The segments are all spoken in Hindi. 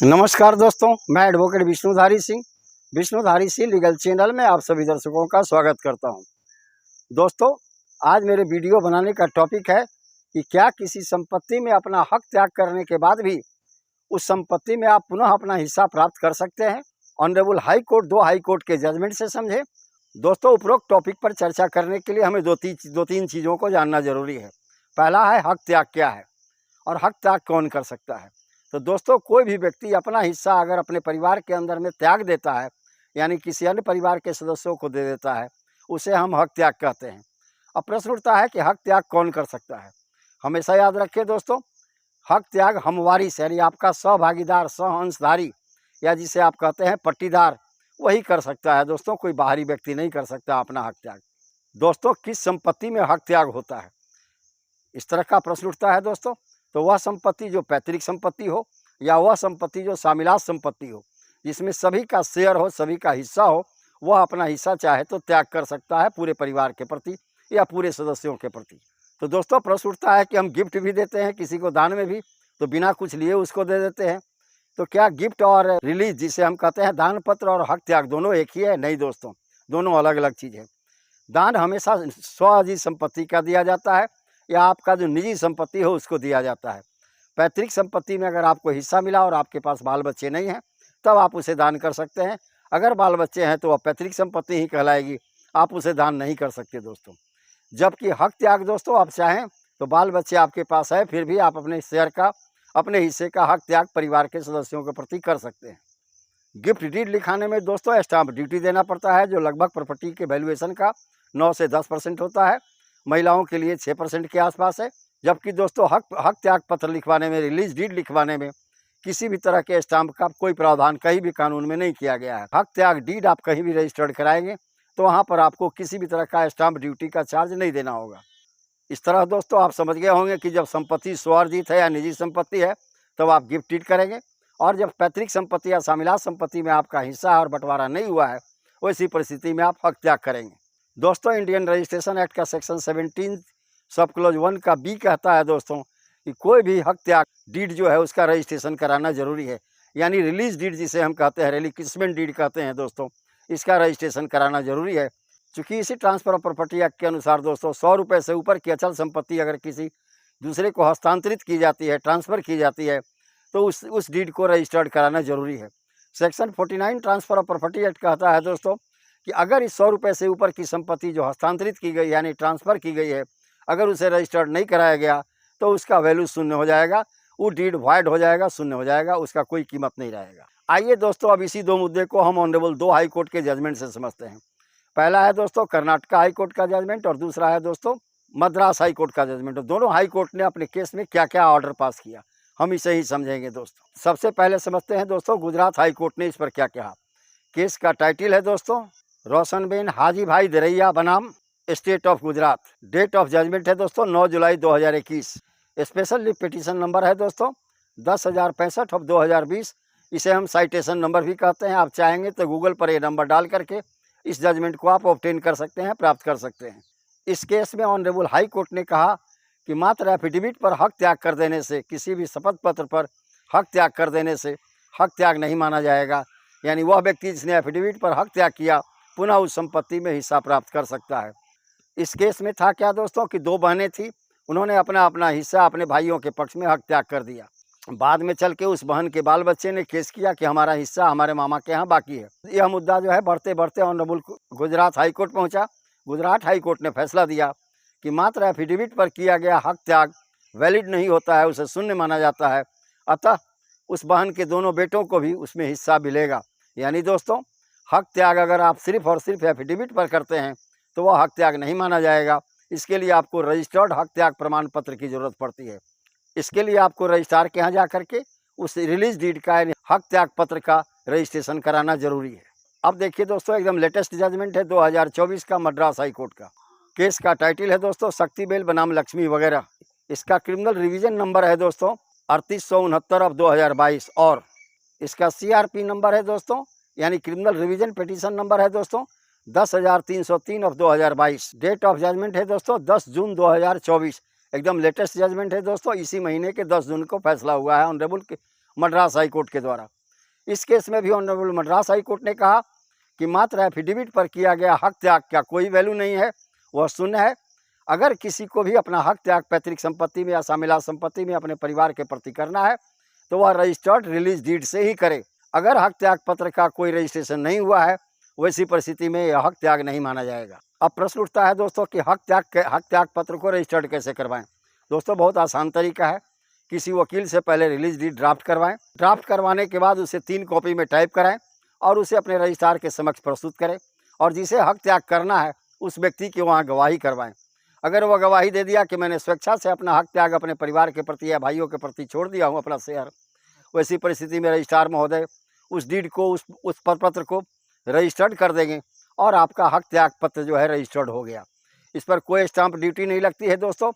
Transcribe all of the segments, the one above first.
नमस्कार दोस्तों, मैं advocate Vishnudhari Singh legal channel में आप सभी दर्शकों का स्वागत करता हूं। दोस्तों, आज मेरे वीडियो बनाने का टॉपिक है कि क्या किसी संपत्ति में अपना हक त्याग करने के बाद भी उस संपत्ति में आप पुनः अपना हिस्सा प्राप्त कर सकते हैं। Honourable high court 2 high court के जजमेंट से समझे। दोस्तों, उपरोक्त टॉपिक पर चर्चा करने के लिए हमें दो तीन चीज़ों को जानना जरूरी है। पहला है हक त्याग क्या है और हक त्याग कौन कर सकता है। तो दोस्तों, कोई भी व्यक्ति अपना हिस्सा अगर अपने परिवार के अंदर में त्याग देता है, यानी किसी अन्य परिवार के सदस्यों को दे देता है, उसे हम हक त्याग कहते हैं। अब प्रश्न उठता है कि हक त्याग कौन कर सकता है। हमेशा याद रखिए दोस्तों, हक त्याग हमवारिस यानी आपका सहभागीदार, सह अंशधारी या जिसे आप कहते हैं पट्टीदार, वही कर सकता है। दोस्तों, कोई बाहरी व्यक्ति नहीं कर सकता अपना हक त्याग। दोस्तों, किस संपत्ति में हक त्याग होता है, इस तरह का प्रश्न उठता है दोस्तों। तो वह संपत्ति जो पैतृक संपत्ति हो या वह संपत्ति जो शामिलात संपत्ति हो, जिसमें सभी का शेयर हो, सभी का हिस्सा हो, वह अपना हिस्सा चाहे तो त्याग कर सकता है पूरे परिवार के प्रति या पूरे सदस्यों के प्रति। तो दोस्तों, प्रश्न उठता है कि हम गिफ्ट भी देते हैं किसी को, दान में भी, तो बिना कुछ लिए उसको दे देते हैं। तो क्या गिफ्ट और रिलीज, जिसे हम कहते हैं दान पत्र, और हक त्याग दोनों एक ही है? नहीं दोस्तों, दोनों अलग अलग चीज़ है। दान हमेशा स्वअजीज संपत्ति का दिया जाता है या आपका जो निजी संपत्ति हो उसको दिया जाता है। पैतृक संपत्ति में अगर आपको हिस्सा मिला और आपके पास बाल बच्चे नहीं हैं, तब आप उसे दान कर सकते हैं। अगर बाल बच्चे हैं तो वह पैतृक संपत्ति ही कहलाएगी, आप उसे दान नहीं कर सकते दोस्तों। जबकि हक त्याग दोस्तों, आप चाहें तो बाल बच्चे आपके पास है, फिर भी आप अपने शेयर का, अपने हिस्से का हक त्याग परिवार के सदस्यों के प्रति कर सकते हैं। गिफ्ट डीड लिखाने में दोस्तों स्टाम्प ड्यूटी देना पड़ता है, जो लगभग प्रॉपर्टी के वैल्यूएशन का 9 से 10% होता है। महिलाओं के लिए 6% के आसपास है। जबकि दोस्तों, हक त्याग पत्र लिखवाने में, रिलीज डीड लिखवाने में किसी भी तरह के स्टाम्प का कोई प्रावधान कहीं भी कानून में नहीं किया गया है। हक त्याग डीड आप कहीं भी रजिस्टर्ड कराएंगे तो वहाँ पर आपको किसी भी तरह का स्टाम्प ड्यूटी का चार्ज नहीं देना होगा। इस तरह दोस्तों, आप समझ गए होंगे कि जब संपत्ति स्वार्जित है या निजी संपत्ति है तब आप गिफ्ट डीड करेंगे, और जब पैतृक संपत्ति या शामिलात संपत्ति में आपका हिस्सा और बंटवारा नहीं हुआ है, वैसी परिस्थिति में आप हक त्याग करेंगे। दोस्तों, इंडियन रजिस्ट्रेशन एक्ट का सेक्शन 17 सब क्लोज 1 का बी कहता है दोस्तों कि कोई भी हक त्याग डीड जो है उसका रजिस्ट्रेशन कराना जरूरी है। यानी रिलीज डीड, जिसे हम कहते हैं रिलिक्विशमेंट डीड कहते हैं दोस्तों, इसका रजिस्ट्रेशन कराना जरूरी है। चूँकि इसी ट्रांसफर ऑफ प्रॉपर्टी एक्ट के अनुसार दोस्तों 100 रुपये से ऊपर की अचल संपत्ति अगर किसी दूसरे को हस्तांतरित की जाती है, ट्रांसफ़र की जाती है, तो उस डीड को रजिस्टर्ड कराना जरूरी है। Section 49 transfer of property act कहता है दोस्तों कि अगर इस 100 रुपये से ऊपर की संपत्ति जो हस्तांतरित की गई यानी ट्रांसफ़र की गई है, अगर उसे रजिस्टर्ड नहीं कराया गया तो उसका वैल्यू शून्य हो जाएगा, वो डीड वाइड हो जाएगा, शून्य हो जाएगा, उसका कोई कीमत नहीं रहेगा। आइए दोस्तों, अब इसी दो मुद्दे को हम ऑनरेबल 2 हाई कोर्ट के जजमेंट से समझते हैं। पहला है दोस्तों कर्नाटका हाई कोर्ट का जजमेंट और दूसरा है दोस्तों मद्रास हाई कोर्ट का जजमेंट। दोनों हाई कोर्ट ने अपने केस में क्या क्या ऑर्डर पास किया, हम इसे ही समझेंगे दोस्तों। सबसे पहले समझते हैं दोस्तों गुजरात हाई कोर्ट ने इस पर क्या कहा। केस का टाइटल है दोस्तों रोशनबेन हाजीभाई दरैया बनाम state of Gujarat. Date of judgement है दोस्तों 9 जुलाई 2021। स्पेशल लीव पिटीशन नंबर है दोस्तों 10,065/2020। इसे हम साइटेशन नंबर भी कहते हैं। आप चाहेंगे तो गूगल पर ये नंबर डाल करके इस जजमेंट को आप ऑब्टेन कर सकते हैं, प्राप्त कर सकते हैं। इस केस में ऑनरेबल हाई कोर्ट ने कहा कि मात्र एफिडेविट पर हक त्याग कर देने से, किसी भी शपथ पत्र पर हक त्याग कर देने से हक त्याग नहीं माना जाएगा। यानी वह व्यक्ति जिसने एफिडेविट पर हक त्याग किया पुनः उस संपत्ति में हिस्सा प्राप्त कर सकता है। इस केस में था क्या दोस्तों कि 2 बहनें थी, उन्होंने अपना अपना हिस्सा अपने भाइयों के पक्ष में हक त्याग कर दिया। बाद में चल के उस बहन के बाल बच्चे ने केस किया कि हमारा हिस्सा हमारे मामा के यहाँ बाकी है। यह मुद्दा जो है बढ़ते बढ़ते ऑनरेबल गुजरात हाई कोर्ट पहुँचा। गुजरात हाई कोर्ट ने फैसला दिया कि मात्र एफिडेविट पर किया गया हक त्याग वैलिड नहीं होता है, उसे शून्य माना जाता है। अतः उस बहन के दोनों बेटों को भी उसमें हिस्सा मिलेगा। यानी दोस्तों, हक त्याग अगर आप सिर्फ और सिर्फ एफिडेविट पर करते हैं तो वह हक त्याग नहीं माना जाएगा। इसके लिए आपको रजिस्टर्ड हक त्याग प्रमाण पत्र की ज़रूरत पड़ती है। इसके लिए आपको रजिस्ट्रार के यहाँ जा करके उस रिलीज डीड का यानी हक त्याग पत्र का रजिस्ट्रेशन कराना जरूरी है। अब देखिए दोस्तों, एकदम लेटेस्ट जजमेंट है 2024 का मद्रास हाई कोर्ट का। केस का टाइटल है दोस्तों शक्तिबेल बनाम लक्ष्मी वगैरह। इसका क्रिमिनल रिवीजन नंबर है दोस्तों 3869/2022 और इसका CRP नंबर है दोस्तों, यानी क्रिमिनल रिवीजन पिटीशन नंबर है दोस्तों 10,303/2022। डेट ऑफ जजमेंट है दोस्तों 10 जून 2024। एकदम लेटेस्ट जजमेंट है दोस्तों, इसी महीने के 10 जून को फैसला हुआ है मद्रास हाई कोर्ट के द्वारा। इस केस में भी ऑनरेबल मद्रास हाई कोर्ट ने कहा कि मात्र एफिडेविट पर किया गया हक त्याग का कोई वैल्यू नहीं है, वह शून्य है। अगर किसी को भी अपना हक त्याग पैतृक संपत्ति में या शामिलात संपत्ति में अपने परिवार के प्रति करना है तो वह रजिस्टर्ड रिलीज डीड से ही करे। अगर हक त्याग पत्र का कोई रजिस्ट्रेशन नहीं हुआ है, वैसी परिस्थिति में यह हक त्याग नहीं माना जाएगा। अब प्रश्न उठता है दोस्तों कि हक त्याग पत्र को रजिस्टर्ड कैसे करवाएं। दोस्तों बहुत आसान तरीका है, किसी वकील से पहले रिलीज डीड ड्राफ्ट करवाएं। ड्राफ्ट करवाने के बाद उसे 3 कॉपी में टाइप कराएं और उसे अपने रजिस्ट्रार के समक्ष प्रस्तुत करें और जिसे हक त्याग करना है उस व्यक्ति की वहाँ गवाही करवाएं। अगर वह गवाही दे दिया कि मैंने स्वेच्छा से अपना हक त्याग अपने परिवार के प्रति या भाइयों के प्रति छोड़ दिया हूँ अपना शेयर, वैसी परिस्थिति में रजिस्ट्रार महोदय उस डीड को उस पत्र को रजिस्टर्ड कर देंगे और आपका हक त्याग पत्र जो है रजिस्टर्ड हो गया। इस पर कोई स्टाम्प ड्यूटी नहीं लगती है दोस्तों,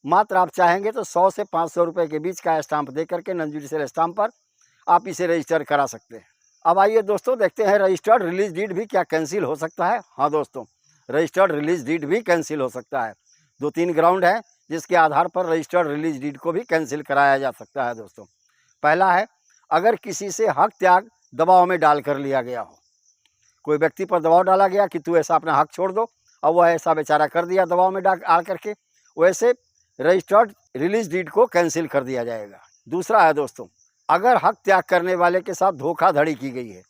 मात्र आप चाहेंगे तो 100 से 500 रुपये के बीच का स्टाम्प दे करके नॉन जुडिशियल स्टाम्प पर आप इसे रजिस्टर करा सकते हैं। अब आइए दोस्तों देखते हैं रजिस्टर्ड रिलीज डीड भी क्या कैंसिल हो सकता है। हाँ दोस्तों, रजिस्टर्ड रिलीज डीड भी कैंसिल हो सकता है। 2-3 ग्राउंड है जिसके आधार पर रजिस्टर्ड रिलीज डीड को भी कैंसिल कराया जा सकता है दोस्तों। पहला है, अगर किसी से हक त्याग दबाव में डाल कर लिया गया हो। कोई व्यक्ति पर दबाव डाला गया कि तू ऐसा अपना हक छोड़ दो और वह ऐसा बेचारा कर दिया दबाव में डाल करके, वैसे रजिस्टर्ड रिलीज डीड को कैंसिल कर दिया जाएगा। दूसरा है दोस्तों, अगर हक त्याग करने वाले के साथ धोखाधड़ी की गई है,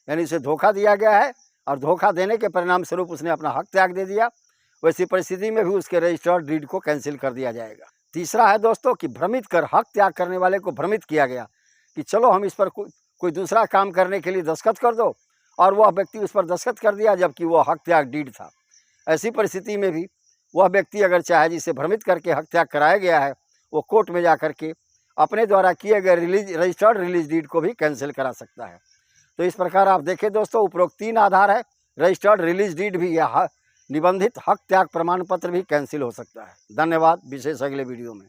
यानी उसे धोखा दिया गया है और धोखा देने के परिणाम स्वरूप उसने अपना हक त्याग दे दिया, वैसी परिस्थिति में भी उसके रजिस्टर्ड डीड को कैंसिल कर दिया जाएगा। तीसरा है दोस्तों कि भ्रमित कर हक त्याग करने वाले को भ्रमित किया गया कि चलो हम इस पर कोई दूसरा काम करने के लिए दस्तखत कर दो और वह व्यक्ति उस पर दस्तखत कर दिया जबकि वह हक त्याग डीड था। ऐसी परिस्थिति में भी वह व्यक्ति अगर चाहे जिसे भ्रमित करके हक त्याग कराया गया है, वो कोर्ट में जा करके अपने द्वारा किए गए रजिस्टर्ड रिलीज डीड को भी कैंसिल करा सकता है। तो इस प्रकार आप देखें दोस्तों, उपरोक्त 3 आधार है, रजिस्टर्ड रिलीज डीड भी या निबंधित हक त्याग प्रमाण पत्र भी कैंसिल हो सकता है। धन्यवाद, विशेष अगले वीडियो में।